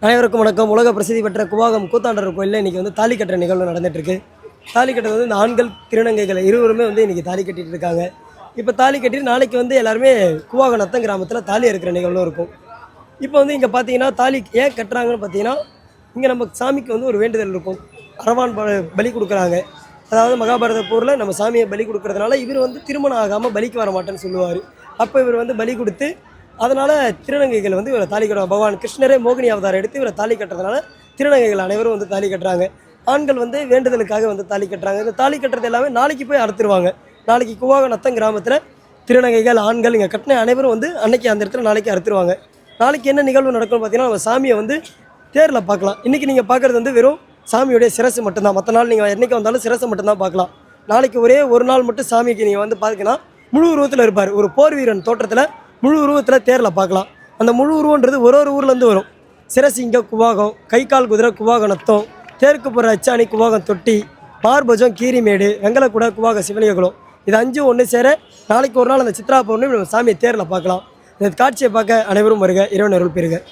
அனைவருக்கும் வணக்கம். உலக பிரசித்தி பெற்ற குவாகம் கூத்தாண்டவர் கோயிலில் இன்றைக்கி வந்து தாலி கட்டுற நிகழ்வு நடந்துகிட்ருக்கு. தாலி கட்டுறது வந்து இந்த ஆண்கள் திருநங்கைகள் இருவருமே வந்து இன்றைக்கி தாலி கட்டிகிட்டு இருக்காங்க. இப்போ தாலி கட்டிட்டு நாளைக்கு வந்து எல்லாருமே குவாகம் நத்தம் கிராமத்தில் தாலி இருக்கிற நிகழ்வும் இருக்கும். இப்போ வந்து இங்கே பார்த்தீங்கன்னா தாலி ஏன் கட்டுறாங்கன்னு பார்த்தீங்கன்னா, இங்கே நம்ம சாமிக்கு வந்து ஒரு வேண்டுதல் இருக்கும். அரவான் பலி கொடுக்குறாங்க. அதாவது மகாபாரத போரில் நம்ம சாமியை பலி கொடுக்குறதுனால இவர் வந்து திருமணம் ஆகாமல் பலிக்கு வர மாட்டேன்னு சொல்லுவார். அப்போ இவர் வந்து பலி கொடுத்து அதனால் திருநங்கைகள் வந்து இவரை தாலி கட்டுவாங்க. பகவான் கிருஷ்ணரே மோகினி அவதாரம் எடுத்து இவரை தாலி கட்டுறதுனால திருநங்கைகள் அனைவரும் வந்து தாலி கட்டுறாங்க. ஆண்கள் வந்து வேண்டுதலுக்காக வந்து தாலி கட்டுறாங்க. இந்த தாலி கட்டுறது எல்லாமே நாளைக்கு போய் அறுத்துருவாங்க. நாளைக்கு குவாகம் நத்தம் கிராமத்தில் திருநங்கைகள் ஆண்கள் இங்கே கட்டின அனைவரும் வந்து அன்னைக்கு அந்த இடத்துல நாளைக்கு அறுத்துருவாங்க. நாளைக்கு என்ன நிகழ்வு நடக்கும்னு பார்த்தீங்கன்னா, நம்ம சாமியை வந்து தேரில் பார்க்கலாம். இன்றைக்கி நீங்கள் பார்க்குறது வந்து வெறும் சாமியுடைய சிரசு மட்டும்தான். மற்ற நாள் நீங்கள் என்றைக்கு வந்தாலும் சிரசை மட்டும்தான் பார்க்கலாம். நாளைக்கு ஒரே ஒரு நாள் மட்டும் சாமிக்கு நீங்கள் வந்து பார்க்கலாம், முழு உருவத்தில் இருப்பார். ஒரு போர் வீரன் தோற்றத்தில் முழு உருவத்தில் தேரில் பார்க்கலாம். அந்த முழு உருவன்றது ஒரு ஒரு ஊர்லேருந்து வரும். சிரசு இங்கே குவாகம், கை கால் குதிரை குவாகம் நத்தம், தேருக்கு போகிற அச்சாணி குவாகம் தொட்டி, பார்பஜம் கீரிமேடு, வெங்கலக்கூட குவாகம் சிவலியகுலம், இது 5 ஒன்று சேர நாளைக்கு ஒரு நாள் அந்த சித்ரா பௌர்ணமி நம்ம சாமியை தேரில் பார்க்கலாம். இந்த காட்சியை பார்க்க அனைவரும் வருக. இறைவன் அருள் பெறுக.